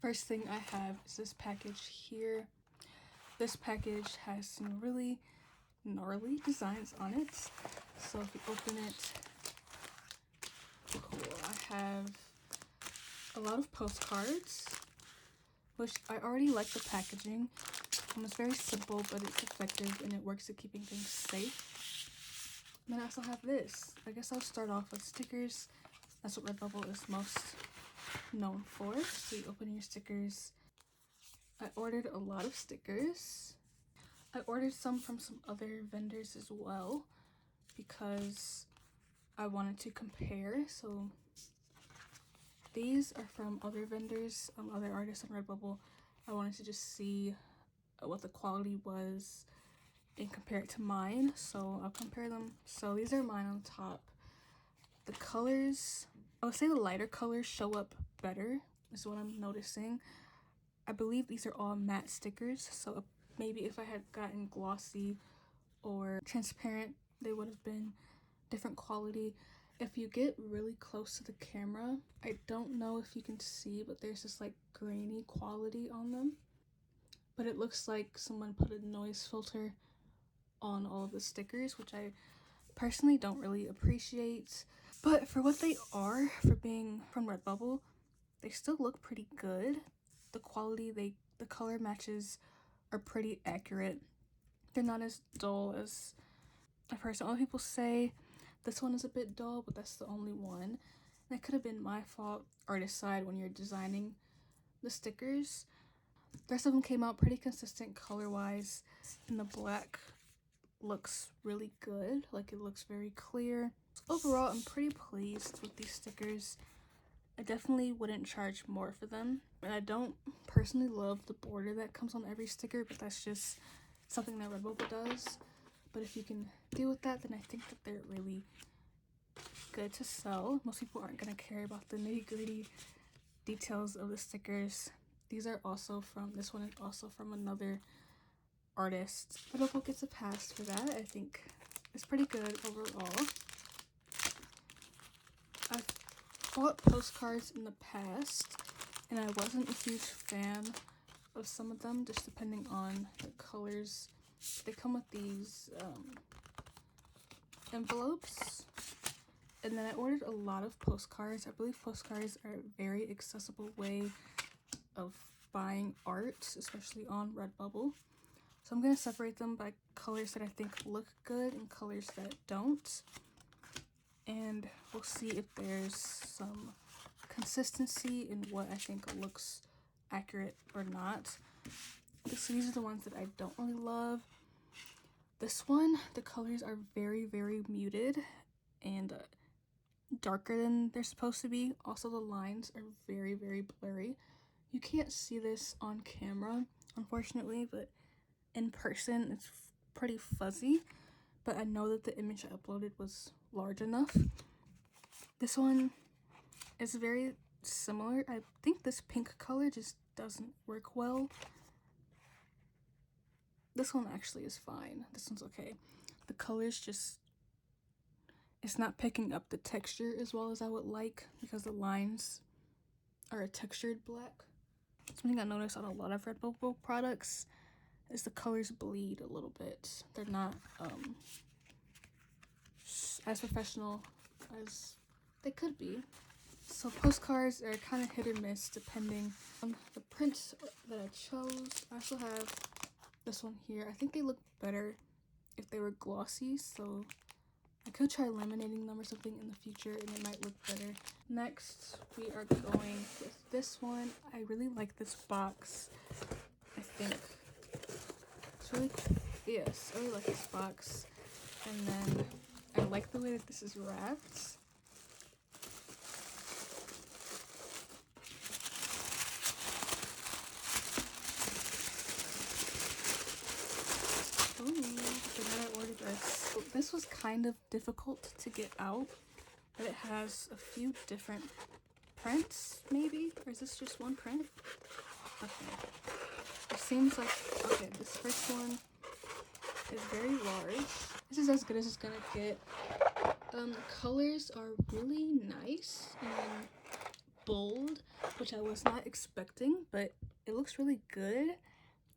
First thing I have is this package here. This package has some really gnarly designs on it. So if you open it, cool. I have a lot of postcards, which I already like the packaging. It's very simple, but it's effective and it works at keeping things safe. And then I also have this. I guess I'll start off with stickers. That's what Redbubble is most known for. So you open your stickers. I ordered a lot of stickers. I ordered some from some other vendors as well because I wanted to compare. So these are from other vendors, other artists on Redbubble. I wanted to just see what the quality was and compare it to mine. So I'll compare them. So these are mine on top. The colors, I would say the lighter colors show up better is what I'm noticing. I believe these are all matte stickers. So maybe if I had gotten glossy or transparent, they would have been different quality. If you get really close to the camera, I don't know if you can see, but there's this like grainy quality on them. But it looks like someone put a noise filter on all of the stickers, which I personally don't really appreciate. But for what they are, for being from Redbubble, they still look pretty good. The quality, the color matches are pretty accurate. They're not as dull as I've heard some other people say. This one is a bit dull, but that's the only one. That could have been my fault or decide when you're designing the stickers. The rest of them came out pretty consistent color-wise, and the black looks really good. Like, it looks very clear. Overall, I'm pretty pleased with these stickers. I definitely wouldn't charge more for them. And I don't personally love the border that comes on every sticker, but that's just something that Redbubble does. But if you can deal with that, then I think that they're really good to sell. Most people aren't going to care about the nitty-gritty details of the stickers. These are also from, this one is also from another artist. Redbubble gets a pass for that. I think it's pretty good overall. I've bought postcards in the past, and I wasn't a huge fan of some of them, just depending on the colors. They come with these envelopes, and then I ordered a lot of postcards. I believe postcards are a very accessible way of buying art, especially on Redbubble. So I'm going to separate them by colors that I think look good and colors that don't. And we'll see if there's some consistency in what I think looks accurate or not. So these are the ones that I don't really love. This one, the colors are very, very muted and darker than they're supposed to be. Also, the lines are very, very blurry. You can't see this on camera, unfortunately, but in person it's pretty fuzzy. But I know that the image I uploaded was large enough. This one is very similar. I think this pink color just doesn't work well. This one actually is fine. This one's okay. The colors just, it's not picking up the texture as well as I would like because the lines are a textured black. Something I noticed on a lot of Redbubble products is the colors bleed a little bit. They're not as professional as they could be. So postcards are kind of hit or miss depending on the prints that I chose. I also have this one here. I think they look better if they were glossy, so I could try laminating them or something in the future and it might look better. Next, we are going with this one. I really like this box. I think it's really, yes, I really like this box. And then I like the way that this is wrapped. Oh, and then I ordered this. This was kind of difficult to get out, but it has a few different prints, maybe? Or is this just one print? Okay. It seems like, okay, this first one is very large. This is as good as it's gonna get. The colors are really nice and bold. which I was not expecting, but it looks really good.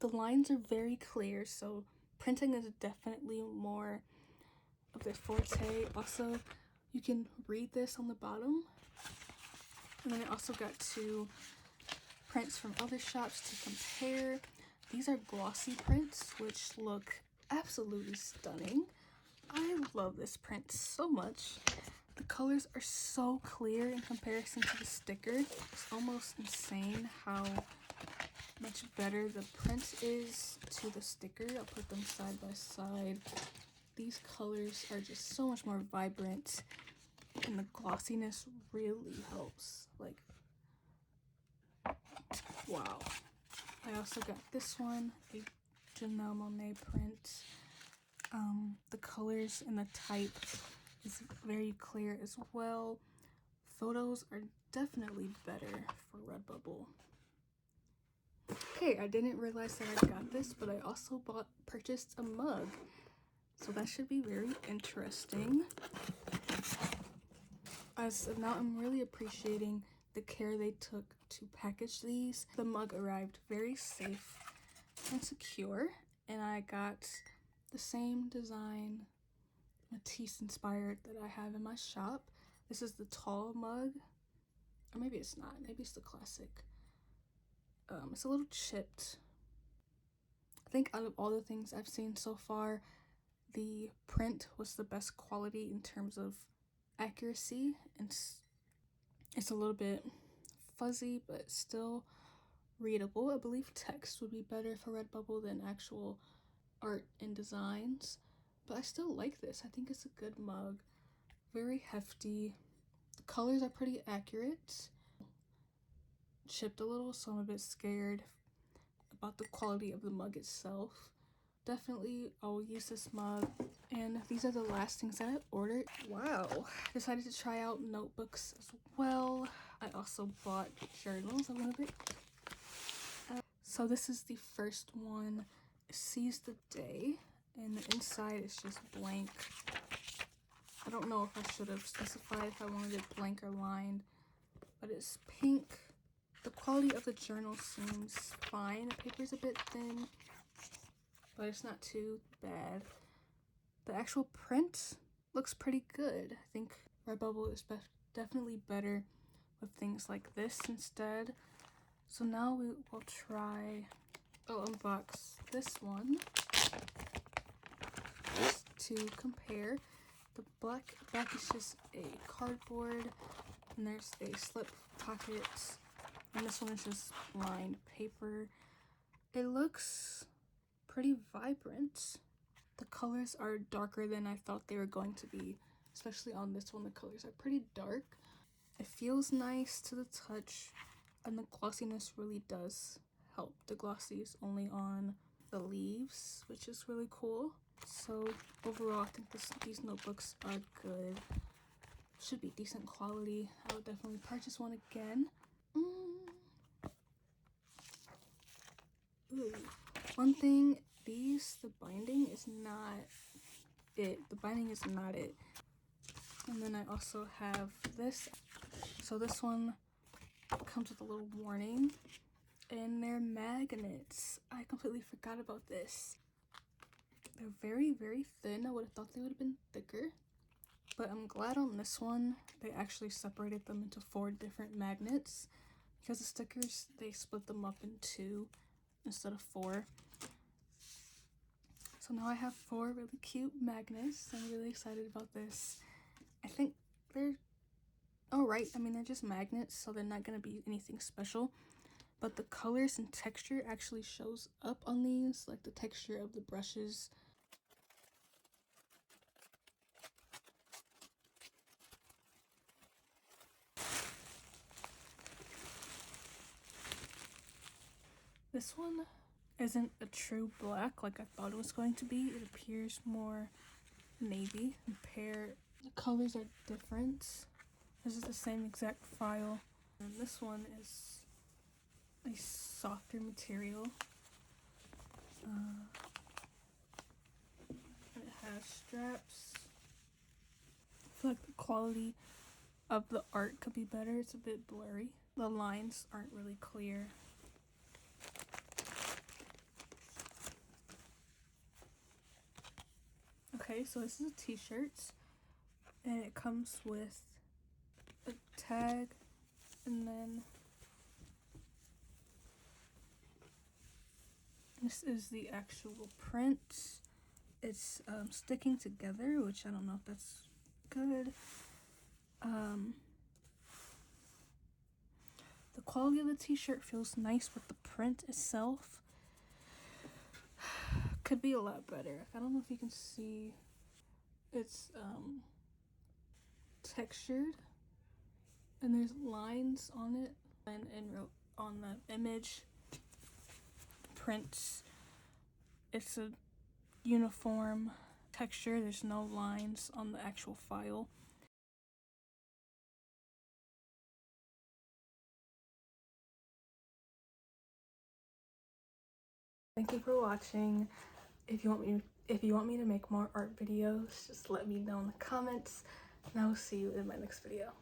The lines are very clear, so printing is definitely more of their forte. Also, you can read this on the bottom. And then I also got 2 prints from other shops to compare. These are glossy prints, which look absolutely stunning. I love this print so much. The colors are so clear in comparison to the sticker. It's almost insane how much better the print is to the sticker. I'll put them side by side. These colors are just so much more vibrant, and the glossiness really helps. Like, wow. I also got this one, a Janelle Monáe print. The colors and the type is very clear as well. Photos are definitely better for Redbubble. Okay, I didn't realize that I got this, but I also purchased a mug. So that should be very interesting. As of now, I'm really appreciating the care they took to package these. The mug arrived very safe and secure, and I got the same design, Matisse inspired, that I have in my shop. This is the tall mug, or maybe it's not, maybe it's the classic. It's a little chipped. I think out of all the things I've seen so far, the print was the best quality in terms of accuracy, and it's a little bit fuzzy but still readable. I believe text would be better for Redbubble than actual art and designs, but I still like this. I think it's a good mug. Very hefty. The colors are pretty accurate. Chipped a little, so I'm a bit scared about the quality of the mug itself. Definitely I'll use this mug. And these are the last things that I ordered. Wow. Decided to try out notebooks as well. I also bought journals a little bit. So this is the first one, Seize the Day, and the inside is just blank. I don't know if I should have specified if I wanted it blank or lined, but it's pink. The quality of the journal seems fine. The paper's a bit thin, but it's not too bad. The actual print looks pretty good. I think Redbubble is definitely better with things like this instead. So now we will try, I'll unbox this one just to compare. The back is just a cardboard, and there's a slip pocket, and this one is just lined paper. It looks pretty vibrant. The colors are darker than I thought they were going to be, especially on this one. The colors are pretty dark. It feels nice to the touch, and the glossiness really does help. The glossy is only on the leaves, which is really cool. So overall, I think these notebooks are good. Should be decent quality. I would definitely purchase one again. Ooh. One thing, the binding is not it. The binding is not it. And then I also have this. So this one comes with a little warning, and they're magnets. I completely forgot about this. They're very, very thin. I would have thought they would have been thicker, but I'm glad on this one they actually separated them into 4 different magnets, because the stickers, they split them up in 2 instead of 4. So now I have 4 really cute magnets. I'm really excited about this. I think they're alright. I mean, they're just magnets, so they're not going to be anything special. But the colors and texture actually shows up on these, like the texture of the brushes. This one isn't a true black like I thought it was going to be. It appears more navy. The colors are different. This is the same exact file. And this one is a softer material. And it has straps. I feel like the quality of the art could be better. It's a bit blurry. The lines aren't really clear. Okay, so this is a t-shirt, and it comes with a tag, and then this is the actual print. It's sticking together, which I don't know if that's good. The quality of the t-shirt feels nice, but the print itself could be a lot better. I don't know if you can see. It's textured, and there's lines on it, and on the image prints, it's a uniform texture. There's no lines on the actual file. Thank you for watching. If you want me to make more art videos, just let me know in the comments, and I will see you in my next video.